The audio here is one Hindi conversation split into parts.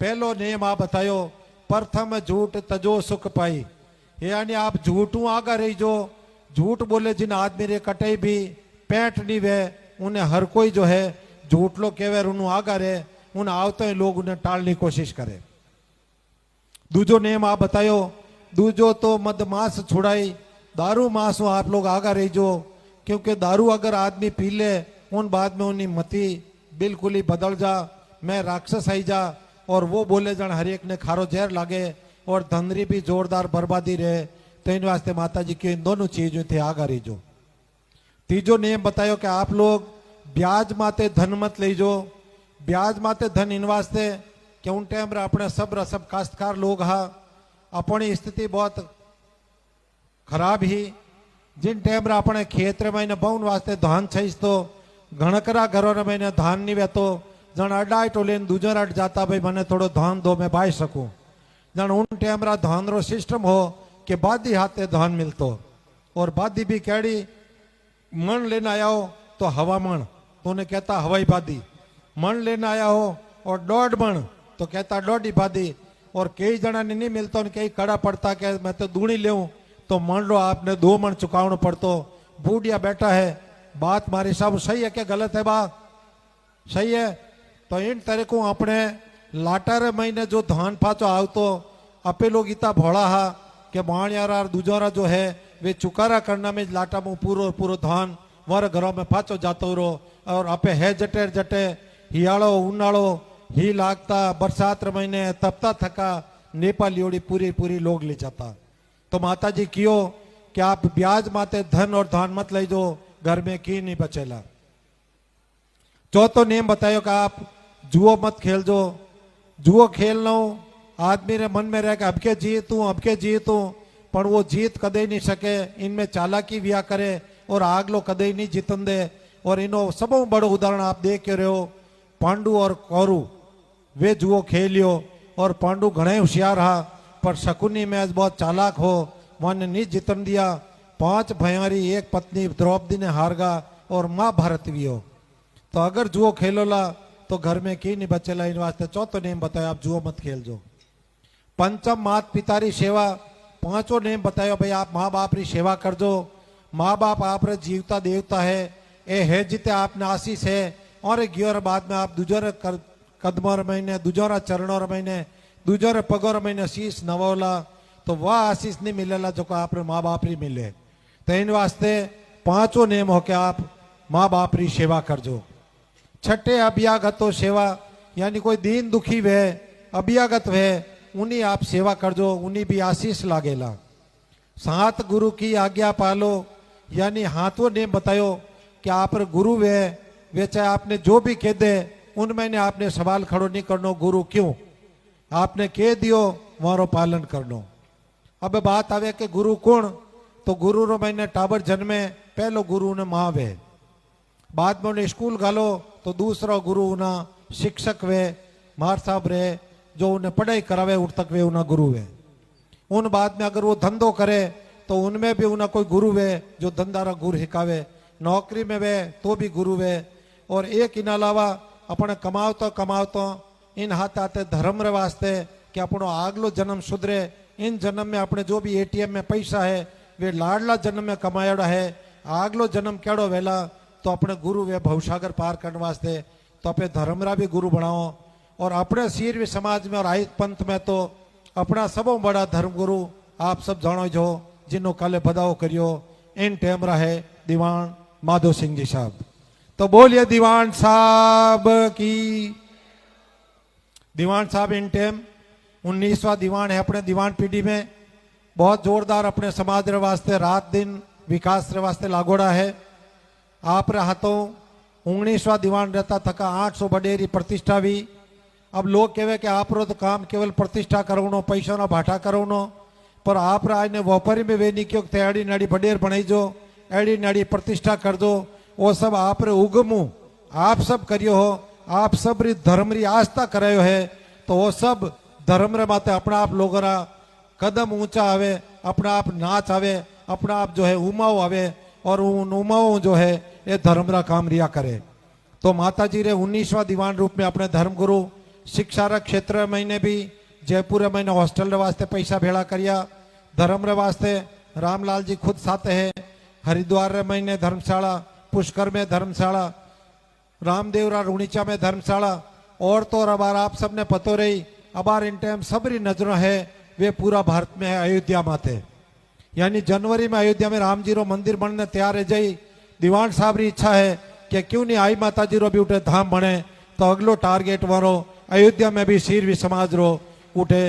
पहलो नियम आप बतायो, प्रथम झूठ तजो सुख पाई। यानी आप झूठू आगा रही जो, झूठ बोले जिन आदमी रे कटे भी पैंट नहीं वे, उन्हें हर कोई जो है झूठ लो कहवे उन्हें आगा रे, उन्हें आवते लोग उन्हें टालने की कोशिश करे। दूजो नियम आप बतायो, दूजो तो मद मांस छुड़ाई, दारू मांस आप लोग आगा रही जो, क्योंकि दारू अगर आदमी पी ले उन बाद में उन्हीं मती बिल्कुल ही बदल जा, मैं राक्षस आई जा, और वो बोले जन हर एक ने खारो जहर लागे और धंधरी भी जोरदार बर्बादी रहे। तो इन वास्ते माता जी की इन दोनों चीजों थे आगा रही जो। तीजो नियम बतायो कि आप लोग ब्याज माते धन मत ले जो। ब्याज माते धन इन वास्ते कि उन टाइम रे अपने सब काश्तकार लोग हा, अपनी स्थिति बहुत खराब ही। जिन टाइम रे अपने खेत रे महीने बहुन वास्ते धान छईस तो घणकरा घरों रे महीने धान नहीं वेतो, जन अड्डाई टोले दूजो अट जाता भाई मने थोड़ो धान दो मैं बाई सकूं। जन उन टाइम रा धान रो सिस्टम हो कि बादी हाथे धान मिलतो, और बादी भी केड़ी मन लेने आया हो तो हवा मन, तो उन्हें कहता हवाई बादी। मन लेने आया हो और 1.5 मन तो कहता 1.5 बादी। और कई जना ने नहीं मिलता, कई कड़ा पड़ता कि मैं तो दूनी ले तो मन लो आपने 2 मन चुकावना पड़तो। बूढ़िया बैठा है, बात मारी साहब सही है क्या गलत है? बात सही है। तो इन तरह को अपने लाटारे महीने जो धान पाचो आवतो, अपे लोग इतना भोड़ा हा कि माणियारा दूजोरा जो है वे चुकारा करना में लाटा में पूरो धान वारे घरों में पाचो जातो रो। और अपे है जटे जटे हियाड़ो उनाड़ो ही लागता, बरसात रे महीने तपता थका नेपाली पूरी लोग ले जाता। तो माता जी कियो कि आप ब्याज माते धन और धान मत ले जो, घर में की नहीं बचेला। चौथो नियम बतायो कि आप जुओ मत खेल जो। जुओ खेलना आदमी रे मन में रहे कि अबके जीतूं, पर वो जीत कदे नहीं सके। इनमें चालाकी व्या करे और आगलो कदे नहीं जीतन दे। और इनो सबों बड़ो उदाहरण आप देख के रहे हो, पांडु और कौरु वे जुओ खेलियो, और पांडु घणे होशियार हा, पर शकुनी में बहुत चालाक हो, वन नहीं जीतन दिया। 5 भैयारी 1 पत्नी द्रौपदी ने हार गा, और महाभारत भी हो। तो अगर जुओ खेलोला तो घर में की नहीं बचेला। इन वास्ते चौथो नियम बताया आप जुओ मत खेल जो। पंचम मात पिता री सेवा। 5वां नियम बतायो भाई आप माँ बाप री सेवा कर जो। माँ बाप आप रे जीवता देवता है, ए है जिते आपने आशीष है। और गियोर बाद में आप दूजोरे कदमों महीने, दूजोरा चरणों महीने, दूजोरे पगोर महीने शीश नवोला, तो वह आशीष नहीं मिलेला जो को आप माँ बाप री मिले। तो इन वास्ते 5वां नियम हो के आप माँ बाप री सेवा कर जो। छठे अभ्यागतो सेवा, यानी कोई दीन दुखी वे अभ्यागत वे उन्हीं आप सेवा कर जो, उन्हीं भी आशीष लागेला। 7 गुरु की आज्ञा पालो, यानी 7वां नियम बतायो कि आप गुरु वे चाहे आपने जो भी कह दे उनमें ने आपने सवाल खड़ो नहीं करनो, गुरु क्यों आपने कह दियो मारो पालन करनो। अब बात आवे कि गुरु कौन, तो गुरु रो मैंने टाबर जन्मे पहलो गुरु ने माँ वे, बाद में उन्हें स्कूल घालो तो दूसरा गुरु उना शिक्षक वे मार साहब रे जो उन्हें पढ़ाई करावे उठ तक वे उना गुरु वे। उन बाद में अगर वो धंधो करे तो उनमें भी उन्हें कोई गुरु वे जो धंधा रा गुरु हिकावे। नौकरी में वे तो भी गुरु वे। और एक इन अलावा अपने कमावतो इन हाथ आते धर्म रे वास्ते कि अपनो आगलो जन्म सुधरे। इन जन्म में अपने जो भी ATM में पैसा है वे लाडला जन्म में कमाया है, आगलो जन्म केड़ो वेला तो अपने गुरु वे भवसागर पार करने वास्ते तो अपने धर्मरा भी गुरु बनाओ। और अपने सीरवी समाज में और आहित पंथ में तो अपना सबों बड़ा धर्म गुरु आप सब जानो जो, जिन्हों कल बदाओ करियो इन टाइम रहे दीवान माधो सिंह जी साहब। तो बोलिए दीवान साहब की। दीवान साहब इन टाइम 19वां दीवान है अपने दीवान पीढ़ी में, बहुत जोरदार अपने समाज रे वास्ते रात दिन विकास रे वास्ते लागोड़ा है। आप रे हाथों 19वां दीवान रहता थका 800 बडेरी प्रतिष्ठा भी। अब लोग कहे कि आप रो तो काम केवल प्रतिष्ठा करवनो, पैसा ना भाटा करवनो, पर आप रा ने व्यापारी में वे नहीं क्यों एड़ी नाड़ी बडेर बनाई जो, एड़ी नाड़ी प्रतिष्ठा कर दो। वो सब आप रे उगमू आप सब करियो हो, आप सब री धर्म री आस्था करायो है। तो वो सब धर्म रे माते अपना आप लोगों रा कदम ऊंचा आवे, अपना आप नाच आवे, अपना आप जो है उमाओ आवे, और उन उमाओ जो है ये धर्म रा काम रिया करे। तो माता जी रे 19वां दीवान रूप में अपने धर्म गुरु शिक्षा रा क्षेत्र में भी जयपुर में हॉस्टल रे वास्ते पैसा भेड़ा करिया, धर्म रे वास्ते रामलाल जी खुद साथ है, हरिद्वार रे महीने धर्मशाला, पुष्कर में धर्मशाला, रामदेवरा रुणीचा में धर्मशाला, और तो और अबार आप सबने पतो रही अबार इन टाइम सबरी नजरों है वे पूरा भारत में है अयोध्या माते, यानी जनवरी में अयोध्या में राम जी रो मंदिर बनने तैयार है जाई। दीवान साहब री इच्छा है कि क्यों नहीं आई माता जी रो भी उठे धाम बने, तो अगलो टारगेट वारो अयोध्या में भी सीरवी समाज रो उठे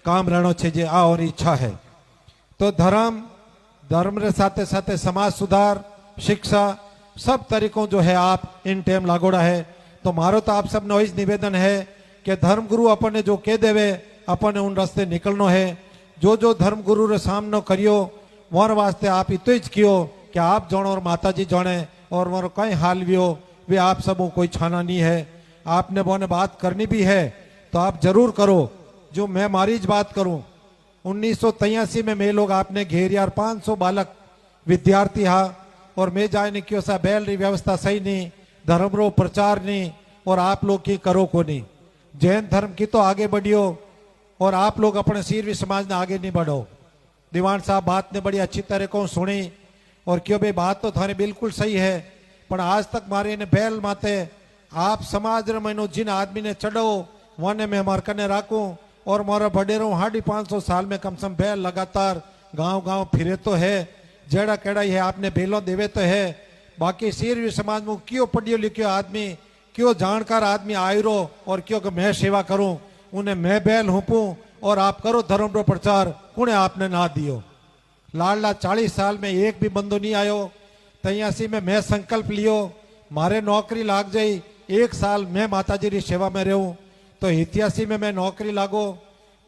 काम रहनो छे जे आ और इच्छा है। तो धर्म रे साथे साथे समाज सुधार, शिक्षा, सब तरीकों जो है आप इन टाइम लागोड़ा है। तो मारो तो आप सबने वही निवेदन है कि धर्म गुरु अपन ने जो कह देवे अपन ने उन रास्ते निकलनो है। जो धर्म गुरु रे सामनो करियो मोर वास्ते आप इतो ज कियो कि आप जानो और माता जी जाने, और मोर कई हाल भी हो वे आप सबों कोई छाना नहीं है। आपने बोने बात करनी भी है तो आप जरूर करो। जो मैं मारी ज बात करूं, 1983 में मैं लोग आपने घेर यार 500 बालक विद्यार्थी हा, और मैं जाए ने क्यों सा बैल री व्यवस्था सही नहीं, धर्म रो प्रचार नहीं, और आप लोग की करो को नहीं। जैन धर्म की तो आगे बढ़ियो और आप लोग अपने सीरवी समाज ने आगे नहीं बढ़ो। दीवान साहब बात ने बड़ी अच्छी तरह को सुनी और क्यों भाई बात तो थारे बिल्कुल सही है, पर आज तक मारे ने बैल माते आप समाज रे महीनो जिन आदमी ने चढ़ो वने मैं मार कने राखूं, और मारा बडेरो 550 साल में कम से कम बैल लगातार गांव गांव फिरे तो है, जेड़ा केड़ा है आपने बेलो देवे तो है। बाकी सीरवी समाज में क्यों पढ़ियो लिखियो आदमी, क्यों जानकार आदमी आयरो, और क्यों कि मैं सेवा करूं उन्हें मैं बैल हुपूं और आप करो धर्म रो प्रचार, कुने आपने ना दियो। लाडला 40 साल में एक भी बंदो नहीं आयो। 83 में मैं संकल्प लियो मारे नौकरी लाग जाई, 1 साल मैं माता जी री सेवा में रहूं। तो 81 में मैं नौकरी लागो,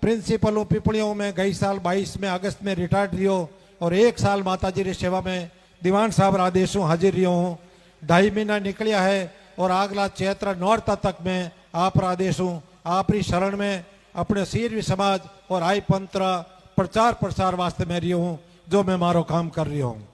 प्रिंसिपल हूँ पिपलियों में, गई साल 22 में अगस्त में रिटायर्ड रियो, और 1 साल माता जी री सेवा में दीवान साहब आदेश हूँ हाजिर रियो हूँ। 2.5 महीना निकलिया है और अगला चैत्र नौरता तक में आप आदेश हूँ आप री शरण में अपने सीरवी समाज और आई पंत्र प्रचार प्रसार वास्ते में रियो हूँ, जो मैं मारो काम कर रही हूँ।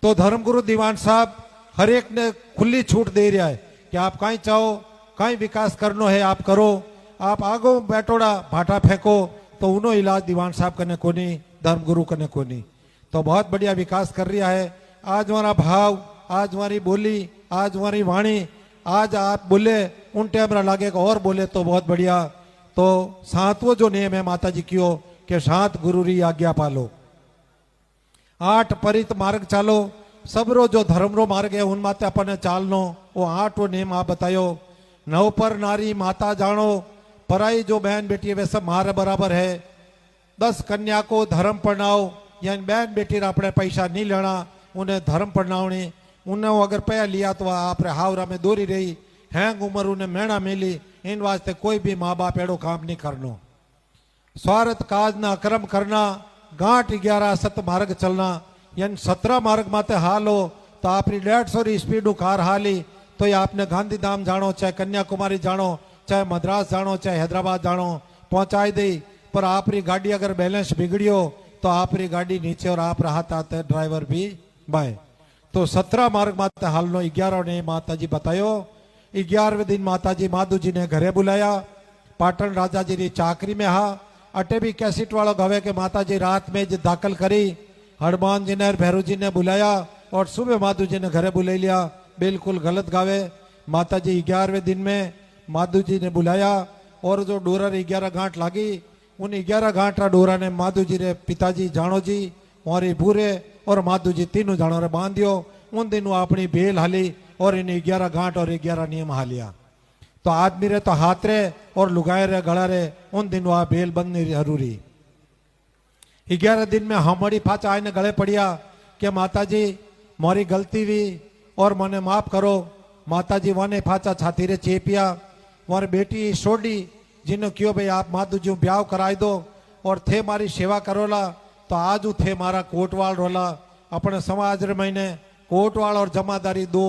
तो धर्मगुरु दीवान साहब हर एक ने खुली छूट दे रहा है कि आप कहीं चाहो, कहीं विकास करनो है आप करो, आप आगो बैठोड़ा भाटा फेंको तो उनो इलाज दीवान साहब कने कोनी, धर्मगुरु कने कोनी। तो बहुत बढ़िया विकास कर रहा है। आज हमारा भाव, आज हमारी बोली, आज हमारी वाणी, आज आप बोले उन टाइम लागेगा और बोले तो बहुत बढ़िया। तो 7वां जो नियम है माता जी की कि 7 गुरु री आज्ञा पालो, 8 परित मार्ग चालो, सबरो जो धर्म रो मार्ग है उन माते अपन चालनो, वो 8वां नियम आप बतायो। 9 पर नारी माता जानो, पराई जो बहन बेटी है वे सब मारे बराबर है। 10 कन्या को धर्म पढ़ाओ, यानी बहन बेटी अपने पैसा नहीं लेना, उन्हें धर्म पढ़ावनी। उन्हें अगर पैसा लिया तो आप हावरा में दोरी रही, हैंग उम्र उन्हें मेणा मिली, इन वास्ते कोई भी माँ बाप एड़ो काम नहीं करनो। स्वार्थ काज ना अक्रम करना, गांठ 11 सत मार्ग चलना, यानी 17 मार्ग माते हालो तो आपरी 150 स्पीड कार हाली तो ये आपने गांधीधाम जानो, चाहे कन्याकुमारी जानो, चाहे मद्रास जानो, चाहे हैदराबाद जानो, पहुंचाई दी। पर आपरी गाड़ी अगर बैलेंस बिगड़ियो तो आपरी गाड़ी नीचे और आप हाथ आते ड्राइवर भी बाएं। तो 17 मार्ग माते हालनो 11 ने माता जी बतायो। 11वें दिन माता जी माधु जी ने घरे बुलाया, पाटन राजा जी री चाकरी में हा। अटे भी कैसेट वालों गवे के माता जी रात में दाखिल करी, हनुमान जी ने भैरू जी ने बुलाया और सुबह माधु जी ने घरे बुला लिया। बिल्कुल गलत गावे। माता जी 11वें दिन में माधु जी ने बुलाया और जो डोरा 11 गांठ लागी, उन 11 गांठ डोरा ने माधु जी रे पिताजी जानो जी और बूरे और माधु जी तीनों जानो रे बांधियो। उन दिनों अपनी बेल हाली और इन 11 गांठ और 11 नियम हालिया। तो आदमी रे तो हाथ रे और लुगाए रे गला रे उन दिनों आ बेल बंदनी जरूरी। 11 दिन में हमारी फाचा आईने गले पड़िया कि माता जी मोरी गलती हुई और मने माफ करो। माता जी वने फाचा छाती रे चेपिया। मोरी बेटी सोडी जिन्हों क्यों भाई आप माधु जी ब्याह कराई दो और थे मारी सेवा करोला। तो आज थे मारा कोटवाल रोला। अपने समाज रे महीने कोटवाल और जमादारी 2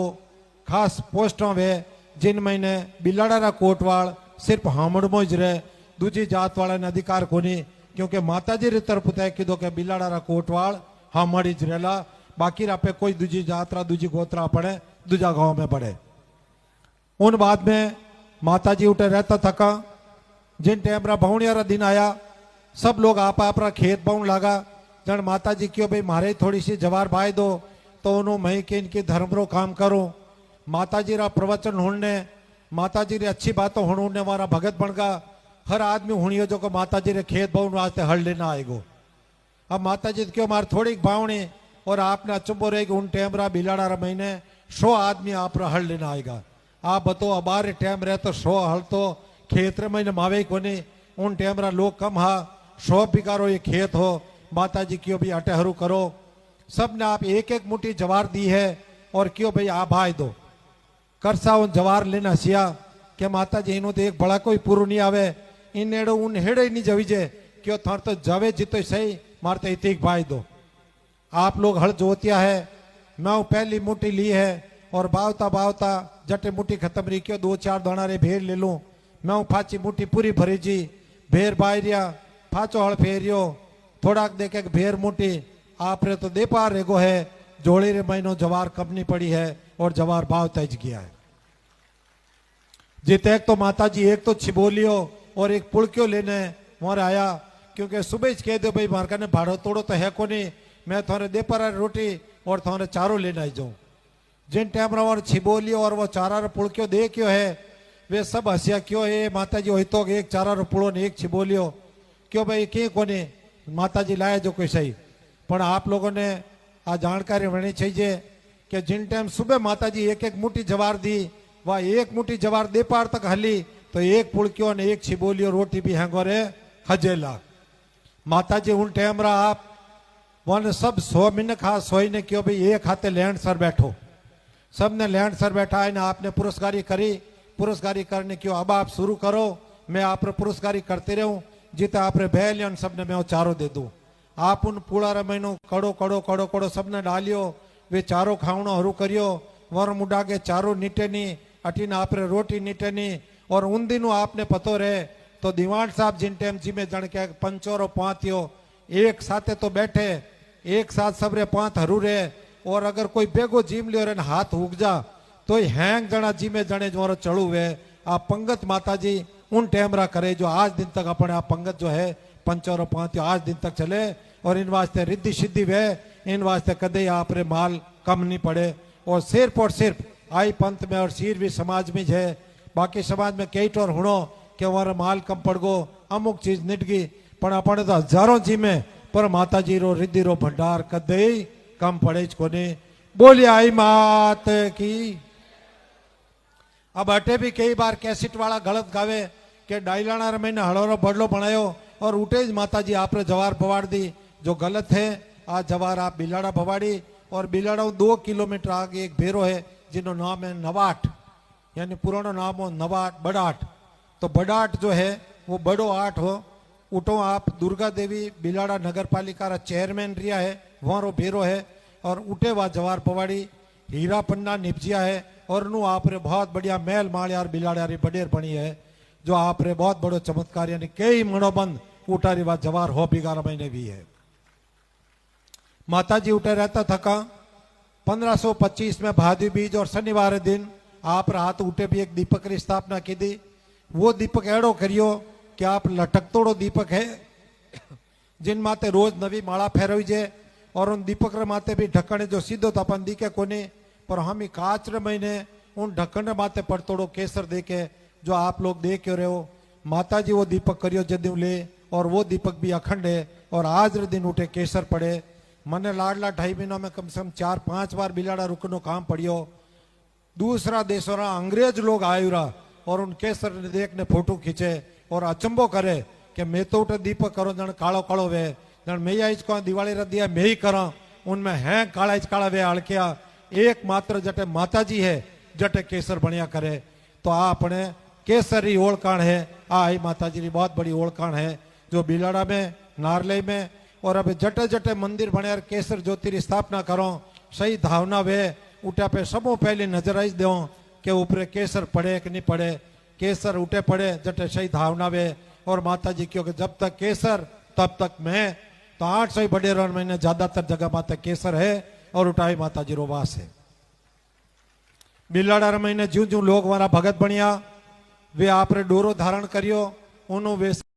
खास पोस्टों वे, जिन महीने बिलाड़ा रा कोटवाल सिर्फ हामड़मो ज रहे, दूजी जात वाला ने अधिकार कोनी, क्योंकि माता जी री तरफ तय कीधो कि बिलाड़ा रा कोटवाल हामड़ी ज रहेला, बाकी रापे कोई दूजी जात रा दूजी गोत्रा पड़े दूजा गांव में पड़े। उन बाद में माता जी उठे रहता थका जिन टेमरा भावणियारा दिन आया सब लोग आप खेत बाउन लागा। जन माता जी क्यों भाई मारे थोड़ी सी जवार भाई दो तो उन्होंने मैं के इनकी धर्म रो काम करो। माता जी रा प्रवचन होने माता जी री अच्छी बातों होने वाला भगत बन गा। हर आदमी हुनियो जो को माता जी रे खेत बाउन वास्ते हल लेना आएगो। अब माता जी क्यों मार थोड़ी बावणी और आपने अचंबो रहेगी उन टेमरा बिलाड़ा महीने 100 आदमी आप हल लेना आएगा। आप बताओ अबार टाइम रहे तो 100 हल तो खेत रे महीने मावे कोने। उन टेमरा लोग कम हा 100 बिगारो ये खेत हो। माता जी क्यों भी अटे हरू करो। सब ने आप एक एक मुट्ठी जवार दी है और क्यों भाई आप भाई दो करसा उन जवार लेना सिया के माता जी इन्हों तो एक बड़ा कोई पूरू नहीं आवे इन एड़ो उन हेड़े नहीं जवीजे क्यों थर तो जवे जितो सही मारते इतिक भाई दो। आप लोग हल जोतिया है मैं पहली मुट्ठी ली है और बावता बावता जटे मुट्ठी खत्म रही क्यों 2-4 दाना रे भेड़ ले लूं। मैं फाची मुट्ठी पूरी भरी जी भेड़ बाहरिया फाचो हल फेरियो थोड़ा देखे भेड़ मुट्ठी आप रे तो दे पार रेगो है जोड़ी रे महीनों जवार कमनी पड़ी है और जवार भाव तेज गया है। जित एक तो माता जी एक तो छिबोलियो और एक पुड़क्यो लेने मोर आया क्योंकि सुबह कह दो भाई मार ने भाड़ो तोड़ो तो है कोनी मैं थोड़े दे पर रोटी और थोड़े चारों लेना ही जाऊं। जिन टाइम और छिबोलियो और वो चारा पुड़क्यो दे क्यों है वे सब हंसिया क्यों है माता जी वही तो एक चारा पुड़ो ने एक छिबोलियो क्यों भाई के कोने माता जी लाए जो कोई सही। पर आप लोगों ने आ जानकारी होनी चाहिए कि जिन टाइम सुबह माता जी एक एक मुट्ठी जवार दी वह एक मुट्ठी जवार दे पार तक हली तो एक पुड़क्यो ने एक छिबोलियो रोटी भी हैंगो रे हजेला। माता जी उन टाइम रहा आप वन सब 100 मिनट खा सोई ने क्यों भाई एक हाथे लैंड सर बैठो सबने लैंड सर बैठा है ना आपने पुरस्कारी करी पुरस्कारी करने क्यों अब आप शुरू करो मैं आप पुरस्कारी करते रहूं जिते आप बैल सबने मैं चारों दे दूं। आप उन पूरा महीनो कड़ो कड़ो कड़ो कड़ो सबने डालियो वे चारों खावनो हरू करियो वर मुडा के चारों नीटेनी अटीन आप रोटी नीटेनी और उन दिनों आपने पतो रहे तो दीवान साहब जिन टाइम जी में जन के पंचोरो पांतियो एक साथे तो बैठे एक साथ सब रे पांत हरू रे और अगर कोई बेगो जीम लियो रे हाथ उग जा तो हैंग जना जी में जने जो चढ़ू वे आप पंगत माता जी उन टेमरा करे जो आज दिन तक अपने आप पंगत जो है पंचोरो पांतियो आज दिन तक चले और इन वास्ते रिद्धि सिद्धि वे इन वास्ते कदे आप रे माल कम नहीं पड़े और सिर्फ आई पंथ में और सीर भी समाज में है बाकी समाज में कई टोर हुणो कि हमारा माल कम पड़ गो अमुक चीज निट गई पर अपने तो हजारों जी में पर माता जी रो रिद्धि रो भंडार कदे कम पड़े कोने। बोली आई मात की। अब अटे भी कई बार कैसेट वाला गलत गावे के डाइलाना महीने हड़ोरो बड़लो बनायो और उठे माता जी आप जवार भवाड़ दी जो गलत है। आज जवार आप बिलाड़ा भवाड़ी और बिलाड़ा 2 किलोमीटर आगे एक भेरो है जिनो नाम है नवाट यानी पुराना नाम हो नवाट बड़ाट। तो बड़ाट जो है वो बड़ो आठ हो उठो आप दुर्गा देवी बिलाड़ा नगर पालिका रा चेयरमैन रिया है वहाँ रो भेरो है और उठे वह जवार पवाड़ी हीरा पन्ना निपजिया है और नु आप रे बहुत बढ़िया महल माल यार बिलाड़ा री बडेर बनी है जो आप रे बहुत बड़ो चमत्कार यानी कई मनोबंद उठारी बात जवार हो 11 महीने भी है। माता जी उठे रहता थका 1525 में भादी बीज और शनिवार दिन आप रात उठे भी एक दीपक की स्थापना की थी। वो दीपक एड़ो करियो कि आप लटकतोड़ो दीपक है जिन माते रोज नवी माला फेरवी जे और उन दीपक रे माते भी ढक्कन जो सीधो तो अपन दिखे कोने पर हम ही काच रे महीने उन ढक्कन माते पड़तोड़ो केसर देके जो आप लोग देख रहे हो। माता जी वो दीपक करियो जदू ले और वो दीपक भी अखंड है और आज रे दिन उठे केसर पड़े। मने लाडला 2.5 महीनों में कम से कम 4-5 बार बिलाड़ा रुकनो काम पड़ियो। दूसरा देशों अंग्रेज लोग आयुरा और उन केसर ने देखने फोटो खींचे और अचंबो करे कि मैं तो उठे दीपक करो जन कालो कालो वे जन मैं आज को दिवाली रख दिया मैं ही करा उनमें है काला काला वे अड़किया एकमात्र जटे माता जी है जटे केसर बनिया करे। तो आ अपने केसर ही ओळखाण है आई माता जी की बहुत बड़ी ओळखाण है जो बिलाड़ा में नारले में और अब जटे जटे मंदिर बने केसर ज्योति की स्थापना करो सही धावना वे उठा पे सबों पहले नजर आई दो के ऊपर केसर पड़े कि नहीं पड़े। केसर उठे पड़े जटे सही धावना वे और माता जी क्योंकि जब तक केसर तब तक मैं तो 800 बड़े रन महीने ज्यादातर जगह माता केसर है और उठाई माता जी रोवास है। बिलाड़ा महीने ज्यू ज्यू लोग हमारा भगत बनिया वे आप रे डोरो धारण करियो उन्होंने